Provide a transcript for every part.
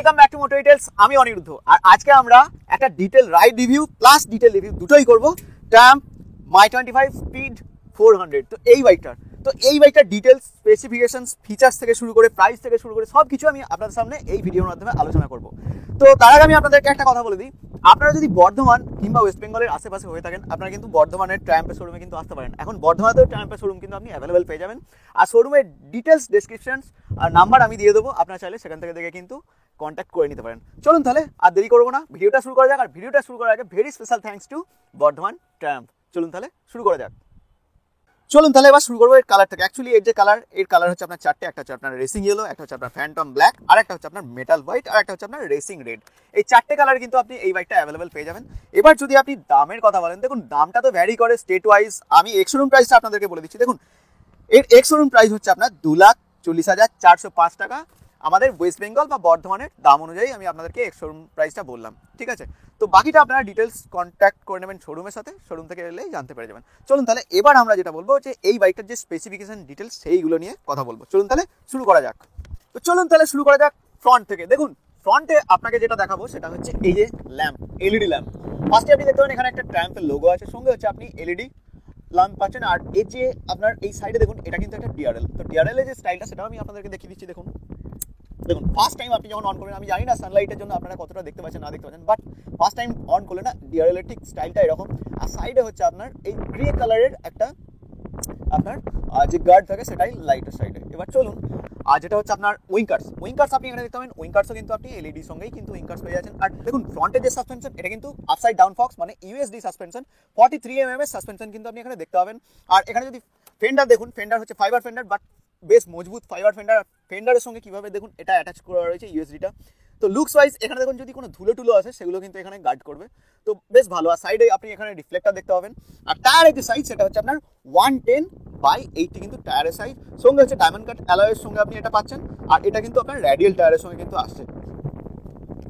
Welcome back to moto details. আমি অনিরুদ্ধ, আর আজকে আমরা একটা detail ride review plus detail review দুটোই করব ট্রাম্প মাই 25 স্পিড 400। তো এই বাইকটার ডিটেলস, স্পেসিফিকেশনস, ফিচার্স থেকে শুরু করে প্রাইস থেকে শুরু করে সব কিছু আমি আপনাদের সামনে এই ভিডিওর মাধ্যমে আলোচনা করব। তো তার আগে আমি আপনাদেরকে একটা কথা বলে দিই, আপনারা যদি বর্ধমান কিংবা ওয়েস্ট বেঙ্গলের আশেপাশে হয়ে থাকেন, আপনারা কিন্তু বর্ধমানের ট্রাম্পের শোরুমে কিন্তু আসতে পারেন। এখন বর্ধমানেও ট্রাম্পের শোরুম কিন্তু আপনি অ্যাভেলেবেল পেয়ে যাবেন, আর শোরুমের ডিটেলস, ডেসক্রিপশনস আর নাম্বার আমি দিয়ে দেবো, আপনারা চাইলে সেখান থেকে দেখে কিন্তু কন্ট্যাক্ট করে নিতে পারেন। চলুন তাহলে আর দেরি করবো না, ভিডিওটা শুরু করা যাক। আর ভিডিওটা শুরু করার আগে very special thanks to Bardhaman Trump. চলুন তাহলে শুরু করা যাক। এবার শুরু করবো এর কালার থেকে। অ্যাকচুয়ালি এর যে কালার হচ্ছে আপনার চারটে। একটা হচ্ছে আপনার রেসিং ইয়েলো, একটা হচ্ছে আপনার ফ্যান্টম ব্ল্যাক, আর একটা হচ্ছে আপনার মেটাল হোয়াইট, আর একটা হচ্ছে আপনার রেসিং রেড। এই চারটে কালার কিন্তু আপনি এই বাইকটা অ্যাভেলেবেল পেয়ে যাবেন। এবার যদি আপনি দামের কথা বলেন, দেখুন দামটা তো ভ্যারি করে স্টেট ওয়াইজ। আমি এক্স শোরুম প্রাইসটা আপনাদেরকে বলে দিচ্ছি। দেখুন এর এক্স শোরুম প্রাইস হচ্ছে আপনার 2,40,405 টাকা। আমাদের ওয়েস্ট বেঙ্গল বা বর্ধমানের দাম অনুযায়ী আমি আপনাদেরকে এক্স শোরুম প্রাইসটা বললাম, ঠিক আছে? তো বাকিটা আপনারা ডিটেলস কন্ট্যাক্ট করে নেবেন শোরুমের সাথে, শোরুম থেকে এলেই জানতে পেরে যাবেন। চলুন তাহলে এবার আমরা যেটা বলবো যে এই বাইকটার যে স্পেসিফিকেশন ডিটেলস সেইগুলো নিয়ে কথা বলবো। চলুন তাহলে শুরু করা যাক। ফ্রন্ট থেকে। দেখুন ফ্রন্টে আপনাকে যেটা দেখাবো সেটা হচ্ছে এই যে ল্যাম্প, এলইডি ল্যাম্প। ফার্স্টে আপনি দেখতে পাবেন এখানে একটা ট্রাম্পের লোগো আছে, সঙ্গে হচ্ছে আপনি এলইডি ল্যাম্প পাচ্ছেন। আর এই যে আপনার এই সাইডে দেখুন, এটা কিন্তু একটা ডিআরএল। তো ডিআরএল এর যে স্টাইলটা সেটাও আমি আপনাদেরকে দেখিয়ে দিচ্ছি। দেখুন ফার্স্ট টাইম আপনি যখন অন করবেন, আমি জানি না সানলাইটের জন্য আপনারা কতটা দেখতে পাচ্ছেন না দেখতে পাচ্ছেন, বাট ফার্স্ট টাইম অন করলে না ডিআরএল এর ঠিক স্টাইলটা এরকম। আর সাইডে হচ্ছে আপনার এই গ্রে কালারের একটা আপনার যে গার্ড থাকে সেটাই লাইটের সাইডে। এবার চলুন, আর যেটা হচ্ছে আপনার উইঙ্কার্স আপনি এখানে দেখতে পাবেন। উইঙ্কার্সও কিন্তু আপনি এলইডির সঙ্গেই কিন্তু উইঙ্কার্স পেয়ে যাচ্ছেন। আর দেখুন ফ্রন্টের যে সাসপেনশন, এটা কিন্তু আপসাইড ডাউন ফক্স মানে ইউএসডি সাসপেনশন, 43 mm এর সাসপেনশন কিন্তু আপনি এখানে দেখতে পাবেন। আর এখানে যদি ফেন্ডার দেখুন, ফেন্ডার হচ্ছে ফাইবার ফেন্ডার, বাট বেশ মজবুত ফাইবার ফেন্ডার। ফেন্ডারের সঙ্গে কিভাবে দেখুন এটা অ্যাটাচ করা রয়েছে ইউএসডিটা। তো লুকস ওয়াইজ এখানে দেখুন যদি কোনো ধুলো আছে সেগুলো কিন্তু এখানে গার্ড করবে, তো বেশ ভালো। আর সাইডে আপনি এখানে রিফ্লেক্টর দেখতে পাবেন। আর টায়ারের যে সাইজ সেটা হচ্ছে আপনার 110/80 কিন্তু টায়ারের সাইজ, সঙ্গে হচ্ছে ডায়মন্ড কাট অ্যালয়ের সঙ্গে আপনি এটা পাচ্ছেন। আর এটা কিন্তু আপনার রেডিয়াল টায়ারের সঙ্গে কিন্তু আসছে।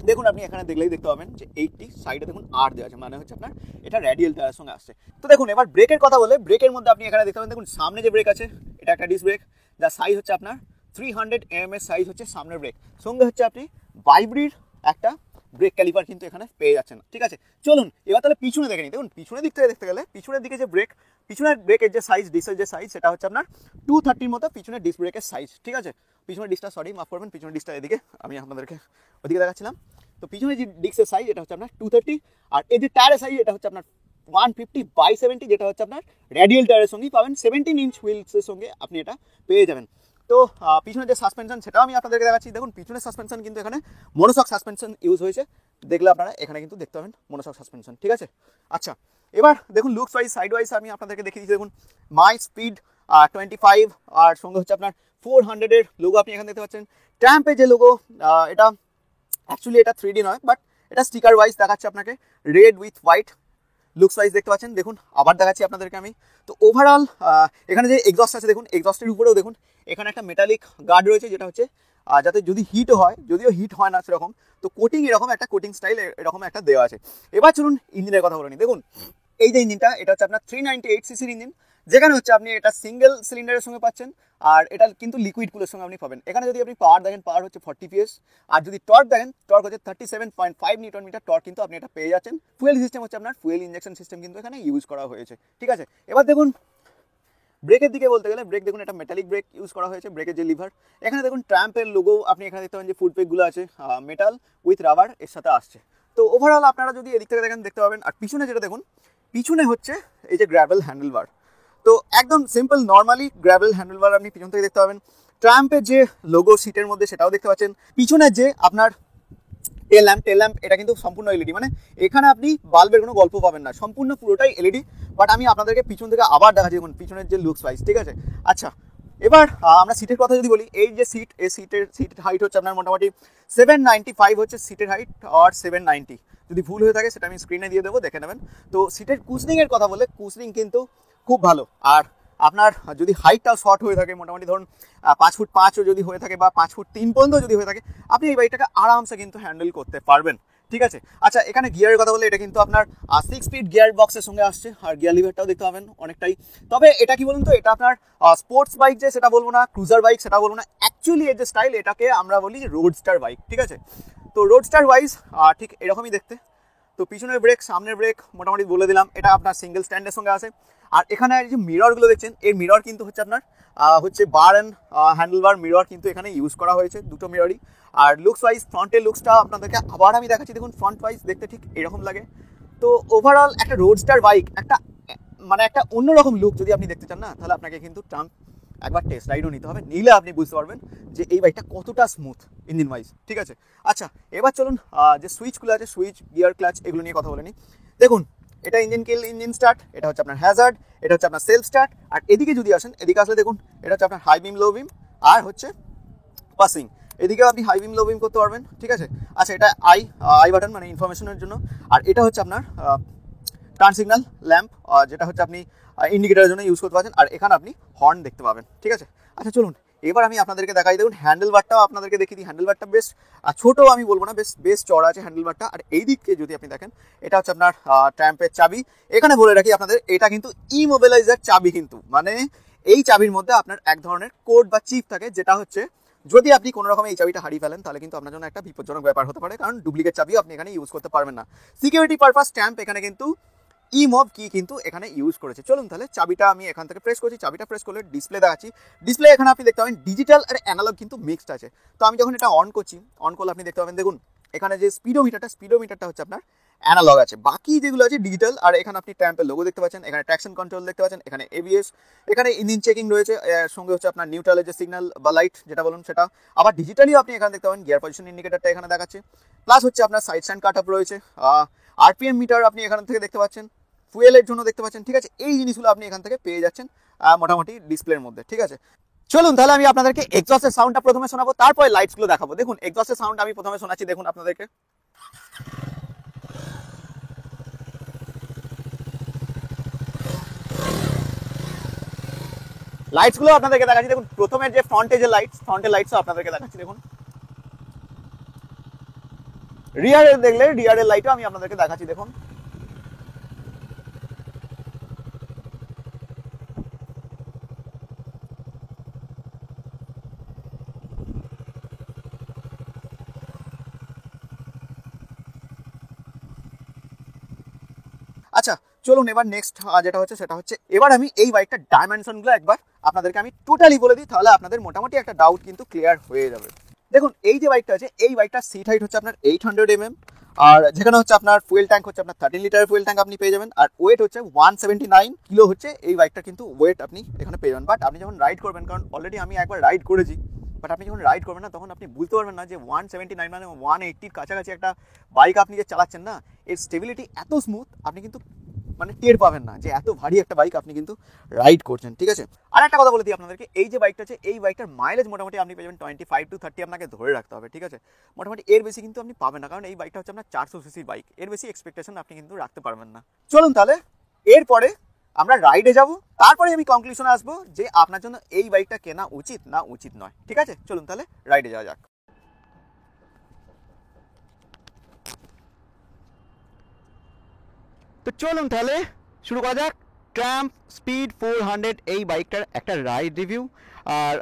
দেখুন আপনি এখানে দেখলেই দেখতে পাবেন যে 80 সাইডে দেখুন আর দেওয়া আছে, মানে হচ্ছে আপনার এটা রেডিয়াল টায়ারের সঙ্গে আসছে। তো দেখুন এবার ব্রেকের কথা বলে, ব্রেকের মধ্যে আপনি এখানে দেখতে পাবেন, দেখুন সামনে যে ব্রেক আছে এটা একটা ডিস্ক ব্রেক, যার সাইজ হচ্ছে আপনার 300 mm এর সাইজ হচ্ছে সামনের ব্রেক, সঙ্গে হচ্ছে আপনি ভাইব্রির একটা ব্রেক ক্যালিপার কিন্তু এখানে পেয়ে যাচ্ছেন, ঠিক আছে? চলুন এবার তাহলে পিছনে দেখে নিই। দেখুন পিছনের দিক থেকে দেখতে গেলে, পিছনের দিকে যে পিছনের ব্রেকের যে সাইজ, ডিস্কের যে সাইজ সেটা হচ্ছে আপনার 230 মতো পিছনের ডিস্ক ব্রেকের সাইজ, ঠিক আছে? পিছনের ডিস্কটা, সরি মাফ করবেন, পিছনের ডিস্কটা এদিকে, আমি আপনাদেরকে ওদিকে দেখাচ্ছিলাম। তো পিছনে যে ডিস্কের সাইজ এটা হচ্ছে আপনার 230, আর এই যে টায়ারের সাইজ এটা হচ্ছে আপনার 150/70, যেটা হচ্ছে আপনার রেডিয়াল টায়ারের সঙ্গেই পাবেন। 17 ইঞ্চ হুইলসের সঙ্গে আপনি এটা পেয়ে যাবেন। তো পিছনের যে সাসপেনশন সেটাও আমি আপনাদেরকে দেখাচ্ছি। দেখুন পিছনের সাসপেনশন কিন্তু এখানে মনোশক সাসপেনশন ইউজ হয়েছে, দেখলে আপনারা এখানে কিন্তু দেখতে পাবেন মনোশক সাসপেনশন, ঠিক আছে? আচ্ছা এবার দেখুন লুকস ওয়াইজ, সাইড ওয়াইজ আমি আপনাদেরকে দেখিয়ে দিচ্ছি। দেখুন মাই স্পিড 25, আর সঙ্গে হচ্ছে আপনার 400 এর লোগো আপনি এখানে দেখতে পাচ্ছেন। ট্রাম্পের যে লোগো, এটা অ্যাকচুয়ালি এটা 3D নয়, বাট এটা স্টিকার ওয়াইজ দেখাচ্ছে আপনাকে, red with white looks wise দেখতে পাচ্ছেন। দেখুন আবার দেখাচ্ছি আপনাদেরকে আমি। তো ওভারঅল এখানে যে এক্সস্ট আছে দেখুন, এক্সস্টের উপরেও দেখুন এখানে একটা মেটালিক গার্ড রয়েছে, যেটা হচ্ছে যাতে যদি হিটও হয়, যদিও হিট হয় না সেরকম, তো কোটিং এরকম একটা কোটিং স্টাইল এরকম একটা দেওয়া আছে। এবার চলুন ইঞ্জিনের কথা বলে নিই। দেখুন এই যে ইঞ্জিনটা, এটা হচ্ছে আপনার 398 সিসির ইঞ্জিন, যেখানে হচ্ছে আপনি এটা সিঙ্গেল সিলিন্ডারের সঙ্গে পাচ্ছেন, আর এটা কিন্তু লিকুইড কুলের সঙ্গে আপনি পাবেন। এখানে যদি আপনি পাওয়ার দেখেন, পাওয়ার হচ্ছে 40 PS, আর যদি টর্ক দেখেন, টর্ক হচ্ছে 37.5 নিউটন মিটার টর্ক কিন্তু আপনি এটা পেয়ে যাচ্ছেন। ফুয়েল সিস্টেম হচ্ছে আপনার ফুয়েল ইঞ্জেকশন সিস্টেম কিন্তু এখানে ইউজ করা হয়েছে, ঠিক আছে? এবার দেখুন ব্রেকের দিকে বলতে গেলে, ব্রেক দেখুন এটা মেটালিক ব্রেক ইউজ করা হয়েছে। ব্রেকের যে লিভার, এখানে দেখুন ট্রাম্পের লোগো আপনি এখানে দেখতে পাবেন, যে ফুড পেকগুলো আছে মেটাল উইথ রাবার এর সাথে আসছে। তো ওভারঅল আপনারা যদি এদিক থেকে দেখেন দেখতে পাবেন। আর পিছনে যেটা দেখুন, পিছনে হচ্ছে এই যে গ্র্যাভেল হ্যান্ডেলবার, তো একদম সিম্পল নর্মালি গ্র্যাভেল হ্যান্ডেলবার আপনি পিছন থেকে দেখতে পাবেন। ট্রাম্পের যে লোগো সিটের মধ্যে সেটাও দেখতে পাচ্ছেন। পিছনের যে আপনার টেল ল্যাম্প এটা কিন্তু সম্পূর্ণ এলইডি, মানে এখানে আপনি বাল্বের কোনো গল্প পাবেন না, সম্পূর্ণ পুরোটাই এলইডি। বাট আমি আপনাদেরকে পিছন থেকে আবার দেখাচ্ছি দেখুন পিছনের যে লুকস ওয়াইজ, ঠিক আছে? আচ্ছা এবার আমরা সিটের কথা যদি বলি, এই যে সিট, এই সিটের হাইট হচ্ছে আপনার মোটামুটি 795 হচ্ছে সিটের হাইট, আর 790, যদি ভুল হয়ে থাকে সেটা আমি স্ক্রিনে দিয়ে দেবো, দেখে নেবেন। তো সিটের কুশনিংয়ের কথা বলে, কুশনিং কিন্তু খুব ভালো। আর আপনার যদি হাইটটাও শর্ট হয়ে থাকে, মোটামুটি ধরুন 5 ফুট 5ও যদি হয়ে থাকে, বা 5 ফুট 3 পর্যন্ত যদি হয়ে থাকে, আপনি এই বাইকটাকে আরামসে কিন্তু হ্যান্ডেল করতে পারবেন, ঠিক আছে? আচ্ছা এখানে গিয়ারের কথা বলে, এটা কিন্তু আপনার 6 স্পিড গিয়ার বক্সের সঙ্গে আসছে, আর গিয়ার লিভারটাও দেখতে পাবেন অনেকটাই। তবে এটা কি বলুন তো, এটা আপনার স্পোর্টস বাইক যে সেটা বলবো না, ক্রুজার বাইক সেটা বলবো না, অ্যাকচুয়ালি এর যে স্টাইল এটাকে আমরা বলি রোডস্টার বাইক, ঠিক আছে? তো রোডস্টার ওয়াইজ ঠিক এরকমই দেখতে। তো পিছনের ব্রেক সামনের ব্রেক মোটামুটি বলে দিলাম, এটা আপনার সিঙ্গেল স্ট্যান্ডের সঙ্গে আসে। আর এখানে যে মিররগুলো দেখছেন, এই মিরর কিন্তু হচ্ছে আপনার হচ্ছে বার অ্যান্ড হ্যান্ডেল বার মিরর কিন্তু এখানে ইউজ করা হয়েছে, দুটো মিররই। আর লুকস ওয়াইজ ফ্রন্টের লুকসটা আপনাদেরকে আবার আমি দেখাচ্ছি, দেখুন ফ্রন্ট ওয়াইজ দেখতে ঠিক এরকম লাগে। তো ওভারঅল একটা রোডস্টার বাইক একটা মানে একটা অন্যরকম লুক যদি আপনি দেখতে চান না, তাহলে আপনাকে কিন্তু ট্রাম্প একবার টেস্ট রাইডও নিতে হবে, নিলে আপনি বুঝতে পারবেন যে এই বাইকটা কতটা স্মুথ ইঞ্জিন ওয়াইজ। ঠিক আছে, আচ্ছা এবার চলুন যে সুইচগুলো আছে, সুইচ গিয়ার ক্লাচ এগুলো নিয়ে কথা বলে নিই। দেখুন এটা ইঞ্জিন কিল, ইঞ্জিন স্টার্ট, এটা হচ্ছে আপনার হ্যাজার্ড, এটা হচ্ছে আপনার সেলফ স্টার্ট। আর এদিকে যদি আসেন, এদিকে আসলে দেখুন এটা হচ্ছে আপনার হাই বিম লো বিম আর হচ্ছে পাসিং। এদিকেও আপনি হাই বিম লো বিম করতে পারবেন। ঠিক আছে, আচ্ছা এটা আই বাটন মানে ইনফরমেশনের জন্য। আর এটা হচ্ছে আপনার টার্ন সিগন্যাল ল্যাম্প, যেটা হচ্ছে আপনি ইন্ডিকেটারের জন্য ইউজ করতে পারছেন। আর এখানে আপনি হর্ন দেখতে পাবেন। ঠিক আছে, আচ্ছা চলুন এবার আমি আপনাদেরকে দেখাই। দেখুন হ্যান্ডেল বারটাও আপনাদেরকে দেখিয়ে দিই। হ্যান্ডেল বারটা বেশ ছোটো আমি বলবো না, বেশ চড়া আছে হ্যান্ডেল বারটা। আর এই দিককে যদি আপনি দেখেন, এটা হচ্ছে আপনার ট্র্যাম্পের চাবি। এখানে বলে রাখি আপনাদের, এটা কিন্তু ইমোবিলাইজার চাবি, কিন্তু মানে এই চাবির মধ্যে আপনার এক ধরনের কোড বা চিপ থাকে, যেটা হচ্ছে যদি আপনি কোনো রকম এই চাবিটা হারিয়ে ফেলেন, তাহলে কিন্তু আপনার জন্য একটা বিপজ্জনক ব্যাপার হতে পারে, কারণ ডুপ্লিকেট চাবিও আপনি এখানে ইউজ করতে পারবেন না। সিকিউরিটি পারপাস ট্যাম্প এখানে কিন্তু ইমব কি কিন্তু এখানে ইউজ করেছে। চলুন তাহলে চাবিটা আমি এখান থেকে প্রেস করছি। চাবিটা প্রেস করলে ডিসপ্লে দেখাচ্ছি। ডিসপ্লে এখানে আপনি দেখতে পাবেন ডিজিটাল আর অ্যানালগ কিন্তু মিক্সড আছে। তো আমি যখন এটা অন করছি, অন করলে আপনি দেখতে পাবেন, দেখুন এখানে যে স্পিডোমিটারটা হচ্ছে আপনার অ্যানালগ আছে, বাকি যেগুলো আছে ডিজিটাল। আর এখানে আপনি ট্যাম্পের লোগো দেখতে পাচ্ছেন, এখানে ট্র্যাকশন কন্ট্রোল দেখতে পাচ্ছেন, এখানে এবিএস, এখানে ইঞ্জিন চেকিং রয়েছে, সঙ্গে হচ্ছে আপনার নিউট্রালের যে সিগন্যাল বা লাইট যেটা বলুন সেটা। আবার ডিজিটালিও আপনি এখানে দেখতে পাবেন, গিয়ার পজিশন ইন্ডিকেটারটা এখানে দেখাচ্ছে। প্লাস হচ্ছে আপনার সাইড স্ট্যান্ড কাট আপ রয়েছে, আরপিএম মিটার আপনি এখান থেকে দেখতে পাচ্ছেন, ফুয়েলের জন্য দেখতে পাচ্ছেন। ঠিক আছে, এই জিনিসগুলো আপনি এখান থেকে পেয়ে যাচ্ছেন মোটামুটি ডিসপ্লের মধ্যে। ঠিক আছে, চলুন তাহলে আমি আপনাদেরকে এক্সস্টের সাউন্ডটা প্রথমে শোনাবো, তারপরে লাইটসগুলো দেখাবো। দেখুন এক্সস্টের সাউন্ড আমি প্রথমে শোনাচ্ছি, দেখুন আপনাদেরকে। লাইটসগুলো আপনাদেরকে দেখাচ্ছি, দেখুন প্রথমে যে ফ্রন্টের লাইটস আপনাদেরকে দেখাচ্ছি। দেখুন রিয়ারের লাইটও আমি আপনাদেরকে দেখাচ্ছি। দেখুন আচ্ছা চলুন এবার নেক্সট যেটা হচ্ছে সেটা হচ্ছে, এবার আমি এই বাইকটার ডাইমেনশনগুলো একবার আপনাদেরকে আমি টোটালি বলে দিই, তাহলে আপনাদের মোটামুটি একটা ডাউট কিন্তু ক্লিয়ার হয়ে যাবে। দেখুন এই যে বাইকটা আছে, এই বাইকটার সিট হাইট হচ্ছে আপনার 800 mm, আর যেখানে হচ্ছে আপনার ফুয়েল ট্যাঙ্ক হচ্ছে আপনার 13 লিটারের ফুয়েল ট্যাঙ্ক আপনি পেয়ে যাবেন। আর ওয়েট হচ্ছে 179 কিলো হচ্ছে এই বাইকটা কিন্তু ওয়েট আপনি এখানে পেয়ে যাবেন। বাট আপনি যখন রাইড করবেন, কারণ অলরেডি আমি একবার রাইড করেছি, বাট আপনি যখন রাইড করবেন না, তখন আপনি বুঝতে পারবেন না যে 179 মানে 180-র কাছাকাছি একটা বাইক আপনি যে চালাচ্ছেন না, এর স্টেবিলিটি এত স্মুথ আপনি কিন্তু মানে টের পাবেন না যে এত ভারী একটা বাইক আপনি কিন্তু রাইড করছেন। ঠিক আছে, আর একটা কথা বলে দিই আপনাদেরকে, এই যে বাইকটা আছে, এই বাইকটার মাইলেজ মোটামুটি আপনি পেয়ে যাবেন 25 to 30 আপনাকে ধরে রাখতে হবে। ঠিক আছে, মোটামুটি এর বেশি কিন্তু আপনি পাবেন না, কারণ এই বাইকটা হচ্ছে আপনার 400 সিসির বাইক, এর বেশি এক্সপেকটেশন আপনি কিন্তু রাখতে পারবেন না। চলুন তাহলে এরপরে আমরা রাইডে যাব, তারপরে আমি কনক্লুশনে আসবো যে আপনার জন্য এই বাইকটা কেনা উচিত না উচিত নয়। ঠিক আছে, চলুন তাহলে রাইডে যাওয়া যাক। তো চলুন তাহলে শুরু করা যাক ট্রাম্প স্পিড 400 এই বাইকটার একটা রাইড রিভিউ। আর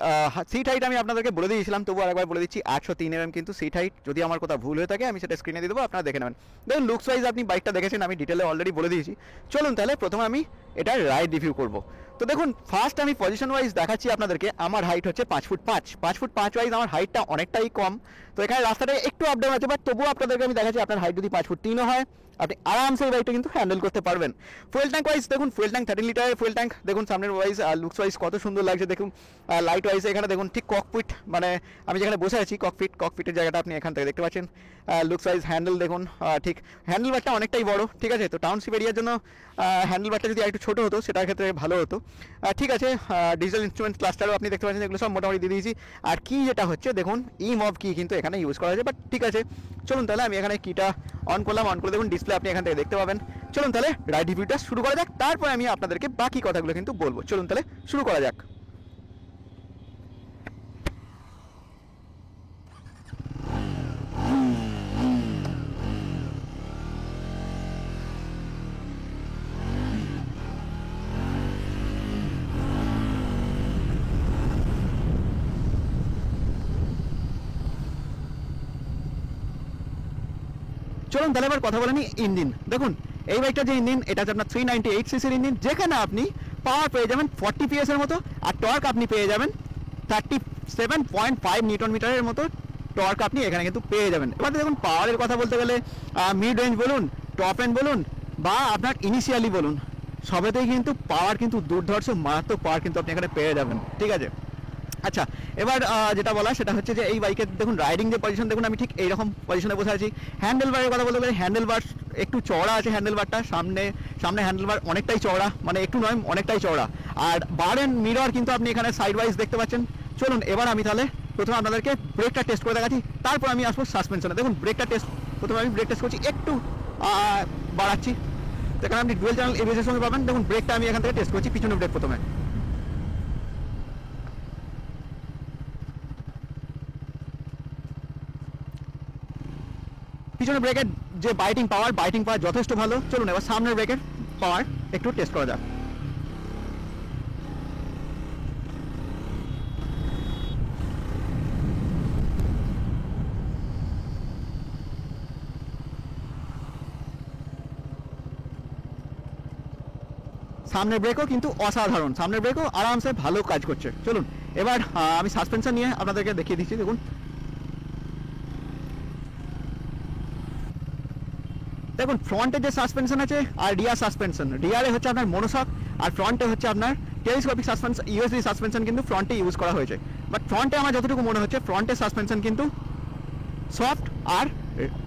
সিট হাইট আমি আপনাদেরকে বলে দিয়েছিলাম, তবু আরেকবার বলে দিচ্ছি, 803 mm কিন্তু সিট হাইট। যদি আমার কোথাও ভুল হয়ে থাকে আমি সেটা স্ক্রিনে দিয়ে দেবো, আপনারা দেখে নেবেন। দেখুন লুকস ওয়াইজ আপনি বাইকটা দেখেছেন, আমি ডিটেলে অলরেডি বলে দিয়েছি। চলুন তাহলে প্রথমে আমি এটার রাইড রিভিউ করব। তো দেখুন ফার্স্ট আমি পজিশন ওয়াইজ দেখাচ্ছি আপনাদেরকে। আমার হাইট হচ্ছে 5 ফুট 5 ওয়াইজ আমার হাইটটা অনেকটাই কম। তো এখানে রাস্তাটা একটু আপ ডাউন আছে, বাট তবুও আপনাদেরকে আমি দেখাচ্ছি, আপনার হাইট যদি 5 ফুট 3 হয়, আপনি আরামসে এই বাইকটা কিন্তু হ্যান্ডেল করতে পারবেন। ফুয়েল ট্যাঙ্ক ওয়াইজ দেখুন, ফুয়েল ট্যাঙ্ক 13 লিটারের ফুয়েল ট্যাঙ্ক। দেখুন সামনের ওয়াইজ লুকস ওয়াইজ কত সুন্দর লাগছে। দেখুন লাইট ওয়াইজ এখানে দেখুন ঠিক ককপিট, মানে আমি যেখানে বসে আছি ককপিটের জায়গাটা আপনি এখান থেকে দেখতে পাচ্ছেন। লুকস ওয়াইজ হ্যান্ডেল দেখুন, ঠিক হ্যান্ডেল বারটা অনেকটাই বড়। ঠিক আছে, তো টাউনশিপ এরিয়ার জন্য হ্যান্ডেল বারটা যদি একটু ছোটো হতো সেটার ক্ষেত্রে ভালো হতো। ঠিক আছে, ডিজিটাল ইনস্ট্রুমেন্ট ক্লাস্টারও আপনি দেখতে পাচ্ছেন, এগুলো সব মোটামুটি দিয়ে দিয়েছি। আর কি যেটা হচ্ছে দেখুন, ইমব কি কিন্তু এখানে ইউজ করা হয়েছে। বাট ঠিক আছে, চলুন তাহলে আমি এখানে কিটা অন করলাম, অন করে দেখুন ডিসপ্লে আপনি এখান থেকে দেখতে পাবেন। চলুন তাহলে রাইড রিভিউটা শুরু করা যাক, তারপরে আমি আপনাদেরকে বাকি কথাগুলো কিন্তু বলবো। চলুন তাহলে শুরু করা যাক। চলুন তাহলে এবার কথা বলে নিই ইঞ্জিন। দেখুন এই বাইকটা যে ইঞ্জিন, এটা হচ্ছে আপনার 398 সিসির ইঞ্জিন, যেখানে আপনি পাওয়ার পেয়ে যাবেন 40 PS এর মতো, আর টর্ক আপনি পেয়ে যাবেন 37.5 নিউটন মিটারের মতো টর্ক আপনি এখানে কিন্তু পেয়ে যাবেন। এবার দেখুন পাওয়ারের কথা বলতে গেলে মিড রেঞ্জ বলুন, টপ এন্ড বলুন, বা আপনার ইনিশিয়ালি বলুন, সবেতেই কিন্তু পাওয়ার কিন্তু দুর্ধর্ষ মারাত্মক পাওয়ার কিন্তু আপনি এখানে পেয়ে যাবেন, ঠিক আছে। আচ্ছা, এবার যেটা বলা সেটা হচ্ছে যে এই বাইকের দেখুন রাইডিং যে পজিশন, দেখুন আমি ঠিক এইরকম পজিশনে বসে আছি। হ্যান্ডেল বারের কথা বলতে গেলে হ্যান্ডেল বার একটু চওড়া আছে, হ্যান্ডেল বারটা সামনে হ্যান্ডেল বার অনেকটাই চওড়া, মানে একটু নয় অনেকটাই চওড়া। আর বার এন্ড মিরর কিন্তু আপনি এখানে সাইড ওয়াইজ দেখতে পাচ্ছেন। চলুন এবার আমি তাহলে প্রথমে আপনাদেরকে ব্রেকটা টেস্ট করে দেখাচ্ছি, তারপর আমি আসবো সাসপেনশনে। দেখুন ব্রেকটা টেস্ট, প্রথমে আমি ব্রেক টেস্ট করছি, একটু বাড়াচ্ছি, এখানে আপনি ডুয়েল চ্যানেল এবিএস এর সঙ্গে পাবেন। দেখুন ব্রেকটা আমি এখান থেকে টেস্ট করছি, পিছনে ব্রেক প্রথমে। পিছনে ব্রেকের যে বাইটিং পাওয়ার যথেষ্ট ভালো। চলুন এবার সামনের ব্রেকের পাওয়ার একটু টেস্ট করা যাক। সামনের ব্রেকও কিন্তু অসাধারণ, সামনের ব্রেকও আরামসে ভালো কাজ করছে। চলুন এবার আমি সাসপেনশন নিয়ে আপনাদেরকে দেখিয়ে দিচ্ছি। দেখুন ফ্রন্টে যে সাসপেনশন আছে আর রিয়ার সাসপেনশন, রিয়ারে হচ্ছে আপনার মনোশক, আর ফ্রন্টে হচ্ছে আপনার টেলিস্কোপিক সাসপেনশন, ইউএসডি সাসপেনশন কিন্তু ফ্রন্টে ইউজ করা হয়েছে। বাট ফ্রন্টে আমার যতটুকু মনে হচ্ছে ফ্রন্টের সাসপেনশন কিন্তু সফট, আর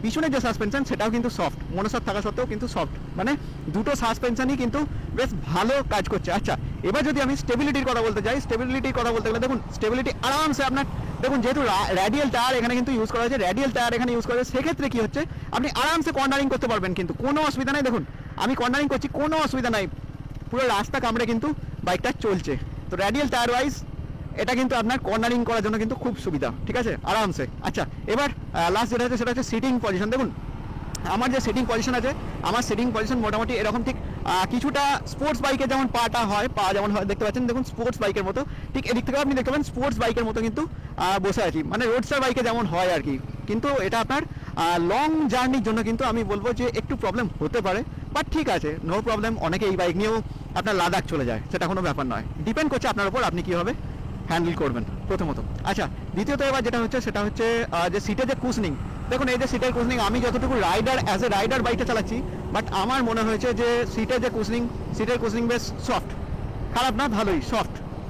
পিছনে যে সাসপেনশন সেটাও কিন্তু সফট, মনোশক থাকা সত্ত্বেও কিন্তু সফট, মানে দুটো সাসপেনশনই কিন্তু বেশ ভালো কাজ করছে। আচ্ছা, এবার যদি আমি স্টেবিলিটির কথা বলতে যাই, স্টেবিলিটির কথা বলতে গেলে দেখুন স্টেবিলিটি আরামসে আপনার, দেখুন যেহেতু র্যাডিয়াল টায়ার এখানে কিন্তু ইউজ করা হয়েছে, র্যাডিয়াল টায়ার এখানে ইউজ করা হয়েছে, সেক্ষেত্রে কি হচ্ছে আপনি আরামসে কর্নারিং করতে পারবেন, কিন্তু কোনো অসুবিধা নাই। দেখুন আমি কর্নারিং করছি, কোনো অসুবিধা নাই, পুরো রাস্তা কামড়ে কিন্তু বাইকটা চলছে। তো র্যাডিয়াল টায়ার ওয়াইজ এটা কিন্তু আপনার কর্নারিং করার জন্য কিন্তু খুব সুবিধা, ঠিক আছে, আরামসে। আচ্ছা, এবার লাস্ট যেটা হচ্ছে সেটা হচ্ছে সিটিং পজিশন। দেখুন আমার যে সিটিং পজিশন আছে, আমার সিটিং পজিশন মোটামুটি এরকম, ঠিক কিছুটা স্পোর্টস বাইকে যেমন পাটা হয়, পা যেমন হয় দেখতে পাচ্ছেন, দেখুন স্পোর্টস বাইকের মতো, ঠিক এদিক থেকে আপনি দেখতে পাবেন স্পোর্টস বাইকের মতো কিন্তু বসে আছি, মানে রোডস্টার বাইকে যেমন হয় আর কি। কিন্তু এটা আপনার লং জার্নির জন্য কিন্তু আমি বলবো যে একটু প্রবলেম হতে পারে, বাট ঠিক আছে, নো প্রবলেম। অনেকে এই বাইক নিয়েও আপনার লাদাখ চলে যায়, সেটা কোনো ব্যাপার নয়, ডিপেন্ড করছে আপনার উপর আপনি কীভাবে হ্যান্ডেল করবেন প্রথমত। আচ্ছা, দ্বিতীয়ত এবার যেটা হচ্ছে সেটা হচ্ছে যে সিটের যে কুশনিং। দেখুন এই যে সিটের কুশনিং, আমি যতটুকু রাইডার অ্যাজ এ রাইডার বাইকটা চালাচ্ছি, বাট আমার মনে হয়েছে যে সিটের কুশনিং বেশ সফট, খারাপ না, ভালোই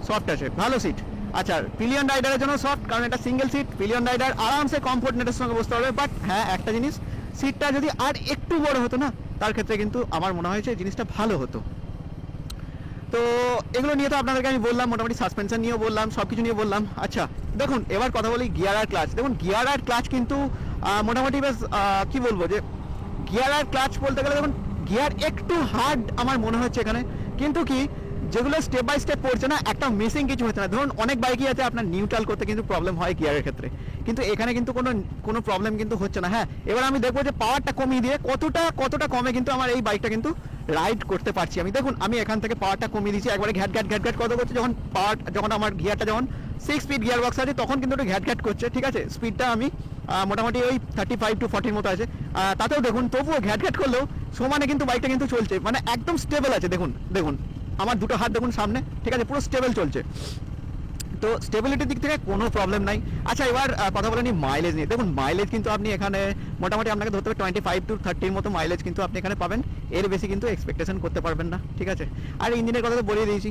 সফট আছে, ভালো সিট। আচ্ছা, পিলিয়ন রাইডারের জন্য সফট, কারণ এটা সিঙ্গেল সিট, পিলিয়ন রাইডার আরামসে কমফোর্ট নেটের সঙ্গে বসতে পারবে। বাট হ্যাঁ একটা জিনিস, সিটটা যদি আর একটু বড় হতো না, তার ক্ষেত্রে কিন্তু আমার মনে হয়েছে জিনিসটা ভালো হতো। তো এগুলো নিয়ে তো আপনাদেরকে আমি বললাম, মোটামুটি সাসপেনশন নিয়েও বললাম, সব কিছু নিয়ে বললাম। আচ্ছা দেখুন এবার কথা বলি গিয়ার আর ক্লাচ। দেখুন গিয়ার আর ক্লাচ কিন্তু মোটামুটি বেশ কি বলবো, যে গিয়ার আর ক্লাচ বলতে গেলে দেখুন গিয়ার একটু হার্ড আমার মনে হচ্ছে এখানে, কিন্তু কি যেগুলো স্টেপ বাই স্টেপ পড়ছে না, একটা মিসিং কিছু হচ্ছে না। ধরুন অনেক বাইকই আছে আপনার নিউট্রাল করতে কিন্তু প্রবলেম হয় গিয়ারের ক্ষেত্রে, কিন্তু এখানে কিন্তু কোনো প্রবলেম কিন্তু হচ্ছে না। হ্যাঁ, এবার আমি দেখবো যে পাওয়ারটা কমিয়ে দিয়ে কতটা কমে কিন্তু আমার এই বাইকটা কিন্তু রাইড করতে পারছি আমি। দেখুন আমি এখান থেকে পাওয়ারটা কমিয়ে দিচ্ছি, একবারে ঘ্যাট কত করছে, যখন আমার গিয়ারটা যখন 6 স্পিড গিয়ার বক্স আছে তখন কিন্তু একটু ঘ্যাট করছে, ঠিক আছে। স্পিডটা আমি মোটামুটি ওই 35 to 40 মতো আছে, তাতেও দেখুন তবুও ঘ্যাট করলেও সমানে কিন্তু বাইকটা কিন্তু চলছে, মানে একদম স্টেবল আছে। দেখুন আমার দুটো হাত দেখুন সামনে, ঠিক আছে, পুরো স্টেবল চলছে। তো স্টেবিলিটির দিক থেকে কোনো প্রবলেম নাই। আচ্ছা এবার কথা বলে নিই মাইলেজ নিয়ে। দেখুন মাইলেজ কিন্তু আপনি এখানে মোটামুটি আপনাকে ধরতে হবে 25 to 30 মতো মাইলেজ কিন্তু আপনি এখানে পাবেন, এর বেশি কিন্তু এক্সপেকটেশন করতে পারবেন না, ঠিক আছে। আর ইঞ্জিনের কথা তো বলে দিয়েছি।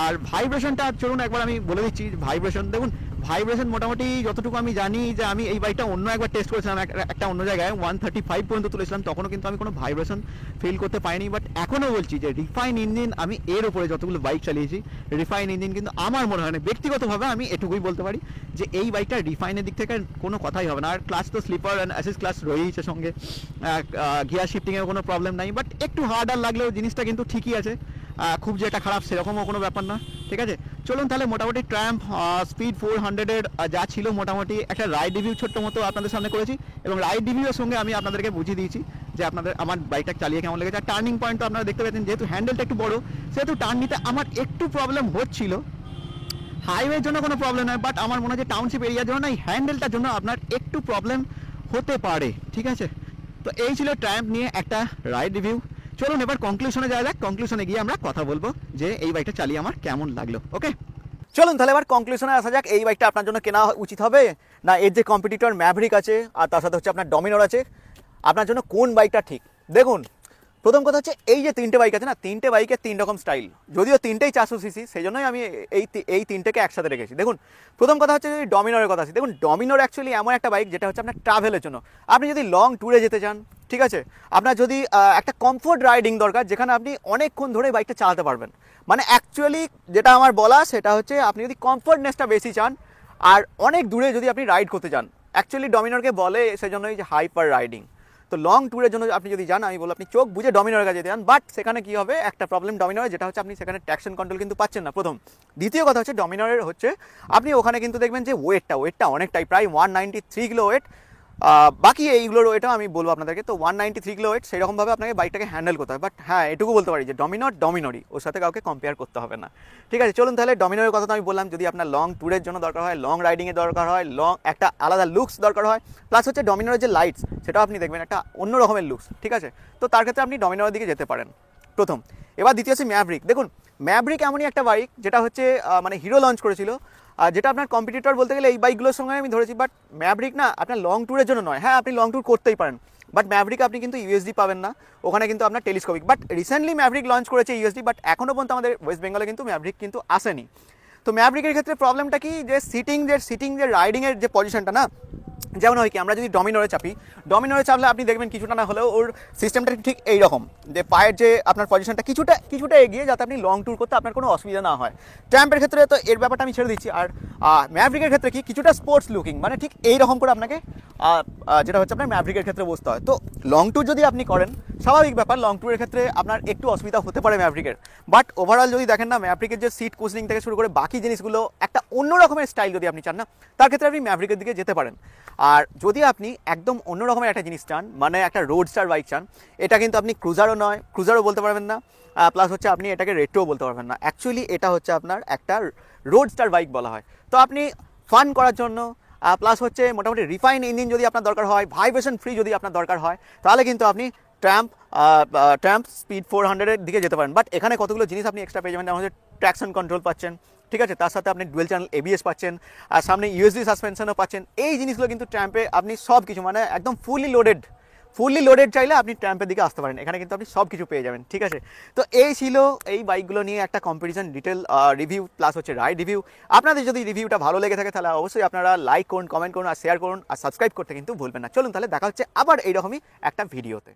আর ভাইব্রেশনটা চলুন একবার আমি বলে দিচ্ছি। ভাইব্রেশন দেখুন, ভাইব্রেশন মোটামুটি যতটুকু আমি জানি, যে আমি এই বাইকটা অন্য একবার টেস্ট করেছিলাম একটা অন্য জায়গায় 135 পর্যন্ত তুলেছিলাম, তখনও কিন্তু আমি কোনো ভাইব্রেশন ফিল করতে পাইনি। বাট এখনও বলছি যে রিফাইন ইঞ্জিন, আমি এর উপরে যতগুলো বাইক চালিয়েছি রিফাইন ইঞ্জিন কিন্তু আমার মনে হয় না, ব্যক্তিগতভাবে আমি এটুকুই বলতে পারি যে এই বাইকটা রিফাইনের দিক থেকে কোনো কথাই হবে না। আর ক্লাস তো স্লিপার অ্যান্ড অ্যাসিস্ট ক্লাস রয়েছে সঙ্গে, গিয়ার শিফটিংয়ের কোনো প্রবলেম নাই। বাট একটু হার্ডার লাগলেও জিনিসটা কিন্তু ঠিকই আছে, খুব যে এটা খারাপ সেরকমও কোনো ব্যাপার না, ঠিক আছে। চলুন তাহলে মোটামুটি ট্রাম্প স্পিড 400-এর যা ছিল মোটামুটি একটা রাইড রিভিউ ছোট্ট মতো আপনাদের সামনে করেছি, এবং রাইড রিভিউয়ের সঙ্গে আমি আপনাদেরকে বুঝিয়ে দিয়েছি যে আমার বাইকটা চালিয়ে কেমন লেগেছে। আর টার্নিং পয়েন্ট তো আপনারা দেখতে পাচ্ছেন, যেহেতু হ্যান্ডেলটা একটু বড় সেহেতু টার্ন নিতে আমার একটু প্রবলেম হচ্ছিল। হাইওয়ের জন্য কোনো প্রবলেম নয়, বাট আমার মনে হয় যে টাউনশিপ এরিয়ার জন্য না, এই হ্যান্ডেলটার জন্য আপনার একটু প্রবলেম হতে পারে, ঠিক আছে। তো এই ছিল ট্রায়াম্প নিয়ে একটা রাইড রিভিউ। চলুন এবার কনক্লুশনে যাওয়া যাক। কনক্লুশনে গিয়ে আমরা কথা বলবো যে এই বাইকটা চালিয়ে আমার কেমন লাগলো। ওকে, চলুন তাহলে এবার কনক্লুশনে আসা যাক। এই বাইকটা আপনার জন্য কেনা উচিত হবে না এর যে কম্পিটিটর ম্যাভরিক আছে আর তার সাথে হচ্ছে আপনার ডমিনর আছে, আপনার জন্য কোন বাইকটা ঠিক? দেখুন, প্রথম কথা হচ্ছে এই যে তিনটে বাইক আছে না, তিনটে বাইকের তিন রকম স্টাইল, যদিও তিনটেই 400 সিসি, সেই জন্যই আমি এই তিনটেকে একসাথে রেখেছি। দেখুন, প্রথম কথা হচ্ছে যদি ডমিনরের কথা আছে, দেখুন ডমিনর অ্যাকচুয়ালি এমন একটা বাইক যেটা হচ্ছে আপনার ট্রাভেলের জন্য। আপনি যদি লং ট্যুরে যেতে চান, ঠিক আছে, আপনার যদি একটা কমফোর্ট রাইডিং দরকার যেখানে আপনি অনেকক্ষণ ধরে বাইকটা চালাতে পারবেন, মানে অ্যাকচুয়ালি যেটা আমার বলা সেটা হচ্ছে আপনি যদি কমফোর্টনেসটা বেশি চান আর অনেক দূরে যদি আপনি রাইড করতে চান, অ্যাকচুয়ালি ডমিনরকে বলে সেজন্যই যে হাইপার রাইডিং। তো লং ট্যুরের জন্য আপনি যদি যান, আমি বলবো আপনি চোখ বুঝে ডমিনরের কাছে যেতে যান। বাট সেখানে কি হবে, একটা প্রবলেম ডমিনরে, যেটা হচ্ছে আপনি সেখানে ট্র্যাকশন কন্ট্রোল কিন্তু পাচ্ছেন না, প্রথম। দ্বিতীয় কথা হচ্ছে ডমিনরের হচ্ছে আপনি ওখানে কিন্তু দেখবেন যে ওয়েটটা অনেকটাই, প্রায় 193 কিলো ওয়েট। বাকি এইগুলোর ওয়েটও আমি বলবো আপনাদেরকে। তো 193 কিলো ওয়েট, সেরকমভাবে আপনাকে বাইকটাকে হ্যান্ডেল করতে হবে। বাট হ্যাঁ, এটুকু বলতে পারি যে ডমিনরই, ওর সাথে কাউকে কম্পেয়ার করতে হবে না। ঠিক আছে, চলুন তাহলে ডমিনরের কথা তো আমি বললাম। যদি আপনার লং ট্যুরের জন্য দরকার হয়, লং রাইডিংয়ের দরকার হয়, লং একটা আলাদা লুকস দরকার হয়, প্লাস হচ্ছে ডমিনরের যে লাইটস সেটাও আপনি দেখবেন একটা অন্য রকমের লুকস, ঠিক আছে, তো তার ক্ষেত্রে আপনি ডমিনরের দিকে যেতে পারেন প্রথম। এবার দ্বিতীয় হচ্ছে ম্যাভরিক। দেখুন, ম্যাভরিক এমনই একটা বাইক যেটা হচ্ছে মানে হিরো লঞ্চ করেছিল, আর যেটা আপনার কম্পিটিটর বলতে গেলে এই বাইকগুলোর সঙ্গে আমি ধরেছি। বাট ম্যাভরিক না আপনার লং ট্যুরের জন্য নয়। হ্যাঁ, আপনি লং ট্যুর করতেই পারেন, বাট ম্যাভরিক আপনি কিন্তু ইউএসডি পাবেন না, ওখানে কিন্তু আপনার telescopic. But recently Maverick launch করেছে ইউএসডি, বাট এখনও পর্যন্ত আমাদের ওয়েস্ট বেঙ্গলে কিন্তু ম্যাভরিক কিন্তু আসেনি। তো ম্যাভরিকের ক্ষেত্রে প্রবলেমটা কি, যে সিটিং যে রাইডিংয়ের যে পজিশনটা না, যেমন হয় কি, আমরা যদি ডমিনরে চাপলে আপনি দেখবেন কিছুটা না হলেও ওর সিস্টেমটা ঠিক এইরকম, যে পায়ের যে আপনার পজিশনটা কিছুটা এগিয়ে, যাতে আপনি লং ট্যুর করতে আপনার কোনো অসুবিধা না হয়। ট্রাম্পের ক্ষেত্রে তো এর ব্যাপারটা আমি ছেড়ে দিচ্ছি। আর ম্যাভরিকের ক্ষেত্রে কি, কিছুটা স্পোর্টস লুকিং, মানে ঠিক এইরকম করে আপনাকে যেটা হচ্ছে আপনার ম্যাভরিকের ক্ষেত্রে বসতে হয়। তো লং ট্যুর যদি আপনি করেন, স্বাভাবিক ব্যাপার, লং ট্যুরের ক্ষেত্রে আপনার একটু অসুবিধা হতে পারে ম্যাভরিকের। বাট ওভারঅল যদি দেখেন না, ম্যাভরিকের যে সিট কুশনিং থেকে শুরু করে বাকি জিনিসগুলো একটা অন্য রকমের স্টাইল যদি আপনি চান না, তার ক্ষেত্রে আপনি ম্যাভরিকের দিকে যেতে পারেন। আর যদি আপনি একদম অন্য রকমের একটা জিনিস চান, মানে একটা রোডস্টার বাইক চান, এটা কিন্তু আপনি ক্রুজারও বলতে পারবেন না, প্লাস হচ্ছে আপনি এটাকে রেট্রোও বলতে পারবেন না। অ্যাকচুয়ালি এটা হচ্ছে আপনার একটা রোডস্টার বাইক বলা হয়। তো আপনি ফান করার জন্য, প্লাস হচ্ছে মোটামুটি রিফাইন ইঞ্জিন যদি আপনার দরকার হয়, ভাইব্রেশন ফ্রি যদি আপনার দরকার হয়, তাহলে কিন্তু আপনি ট্রাম্প স্পিড 400-এর দিকে যেতে পারেন। বাট এখানে কতগুলো জিনিস আপনি এক্সট্রা পেয়ে যাবেন, যেমন হচ্ছে ট্র্যাকশন কন্ট্রোল পাচ্ছেন, ঠিক আছে, তার সাথে আপনি ডুয়েল চ্যানেল এবিএস পাচ্ছেন, আর সামনে ইউএসডি সাসপেনশনও পাচ্ছেন। এই জিনিসগুলো কিন্তু ট্রাম্পে আপনি সব কিছু, মানে একদম ফুললি লোডেড চাইলে আপনি ট্রাম্পের দিকে আসতে পারেন, এখানে কিন্তু আপনি সব কিছু পেয়ে যাবেন। ঠিক আছে, তো এই ছিল এই বাইকগুলো নিয়ে একটা কম্পিটিশন ডিটেল রিভিউ, প্লাস হচ্ছে রাইড রিভিউ। আপনাদের যদি রিভিউটা ভালো লেগে থাকে তাহলে অবশ্যই আপনারা লাইক করুন, কমেন্ট করুন, আর শেয়ার করুন, আর সাবস্ক্রাইব করতে কিন্তু ভুলবেন না। চলুন তাহলে দেখা হচ্ছে আবার এইরকমই একটা ভিডিওতে।